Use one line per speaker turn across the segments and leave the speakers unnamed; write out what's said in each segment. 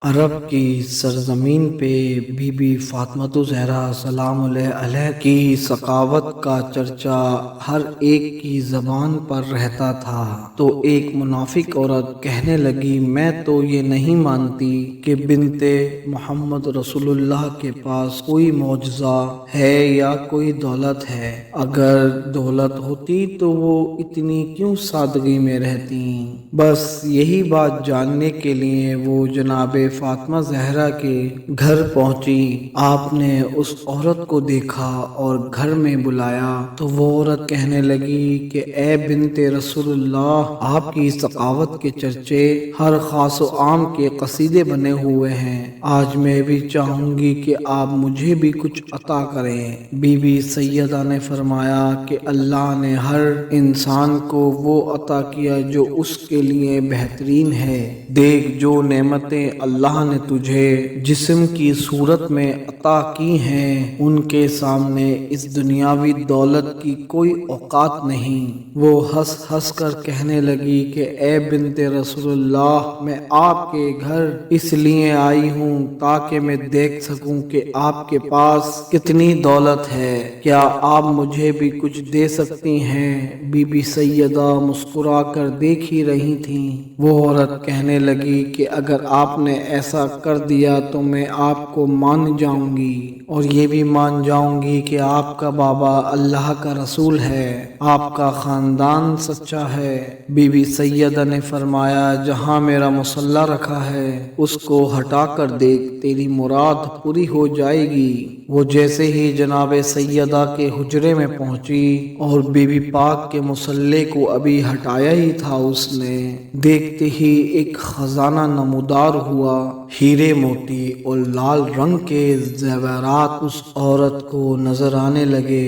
عرب کی سرزمین پہ بی بی فاطمۃ الزہرا سلام اللہ علیہ کی سخاوت کا چرچا ہر ایک کی زبان پر رہتا تھا تو ایک منافق عورت کہنے لگی، میں تو یہ نہیں مانتی کہ بنت محمد رسول اللہ کے پاس کوئی معجزہ ہے یا کوئی دولت ہے۔ اگر دولت ہوتی تو وہ اتنی کیوں سادگی میں رہتی؟ بس یہی بات جاننے کے لیے وہ جناب فاطمہ زہرا کے گھر پہنچی۔ آپ نے اس عورت کو دیکھا اور گھر میں بلایا تو وہ عورت کہنے لگی کہ اے بنت رسول اللہ، آپ کی سخاوت کے چرچے ہر خاص و عام کے قصیدے بنے ہوئے ہیں۔ آج میں بھی چاہوں گی کہ آپ مجھے بھی کچھ عطا کریں۔ بی بی سیدہ نے فرمایا کہ اللہ نے ہر انسان کو وہ عطا کیا جو اس کے لیے بہترین ہے۔ دیکھ، جو نعمتیں اللہ نے تجھے جسم کی صورت میں عطا کی ہیں، ان کے سامنے اس دنیاوی دولت کی کوئی اوقات نہیں۔ وہ ہنس ہنس کر کہنے لگی کہ اے بنت رسول اللہ، میں آپ کے گھر اس لیے آئی ہوں تاکہ میں دیکھ سکوں کہ آپ کے پاس کتنی دولت ہے۔ کیا آپ مجھے بھی کچھ دے سکتی ہیں؟ بی بی سیدہ مسکرا کر دیکھ ہی رہی تھیں۔ وہ عورت کہنے لگی کہ اگر آپ نے ایسا کر دیا تو میں آپ کو مان جاؤں گی اور یہ بھی مان جاؤں گی کہ آپ کا بابا اللہ کا رسول ہے، آپ کا خاندان سچا ہے۔ بی بی سیدہ نے فرمایا، جہاں میرا مصلی رکھا ہے اس کو ہٹا کر دیکھ، تیری مراد پوری ہو جائے گی۔ وہ جیسے ہی جناب سیدہ کے حجرے میں پہنچی اور بی بی پاک کے مصلی کو ابھی ہٹایا ہی تھا، اس نے دیکھتے ہی ایک خزانہ نمودار ہوا۔ ہیرے موتی اور لال رنگ کے زیورات اس عورت کو نظر آنے لگے۔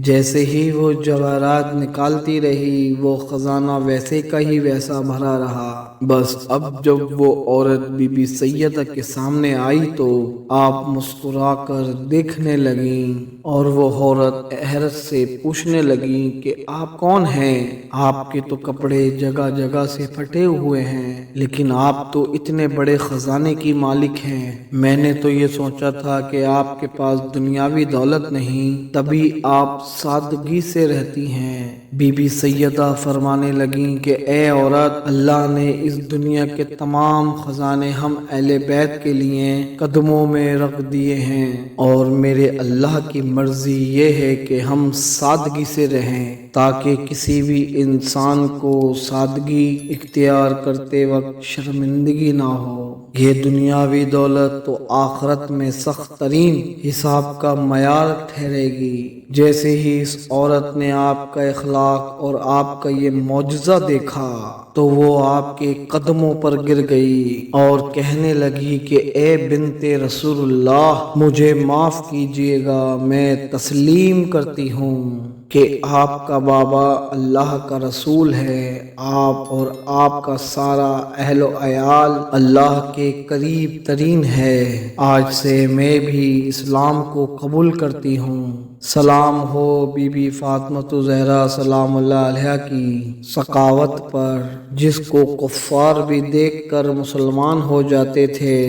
جیسے ہی وہ جواہرات نکالتی رہی، وہ خزانہ ویسے کا ہی ویسا بھرا رہا۔ بس اب جب وہ عورت بی بی سیدہ کے سامنے آئی تو آپ مسکرا کر دیکھنے لگیں اور وہ عورت حیرت سے پوچھنے لگی کہ آپ کون ہیں؟ آپ کے تو کپڑے جگہ جگہ سے پھٹے ہوئے ہیں، لیکن آپ تو اتنے بڑے خزانے کی مالک ہیں۔ میں نے تو یہ سوچا تھا کہ آپ کے پاس دنیاوی دولت نہیں، تبھی آپ سادگی سے رہتی ہیں۔ بی بی سیدہ فرمانے لگیں کہ اے عورت، اللہ نے اس دنیا کے تمام خزانے ہم اہل بیت کے لیے قدموں میں رکھ دیے ہیں، اور میرے اللہ کی مرضی یہ ہے کہ ہم سادگی سے رہیں تاکہ کسی بھی انسان کو سادگی اختیار کرتے وقت شرمندگی نہ ہو۔ یہ دنیاوی دولت تو آخرت میں سخت ترین حساب کا معیار ٹھہرے گی۔ جیسے ہی اس عورت نے آپ کا اخلاق اور آپ کا یہ معجزہ دیکھا تو وہ آپ کے قدموں پر گر گئی اور کہنے لگی کہ اے بنت رسول اللہ، مجھے معاف کیجیے گا، میں تسلیم کرتی ہوں کہ آپ کا بابا اللہ کا رسول ہے، آپ اور آپ کا سارا اہل و عیال اللہ کے قریب ترین ہے۔ آج سے میں بھی اسلام کو قبول کرتی ہوں۔ سلام ہو بی بی فاطمۃ الزہرا سلام اللہ علیہا کی سخاوت پر، جس کو کفار بھی دیکھ کر مسلمان ہو جاتے تھے۔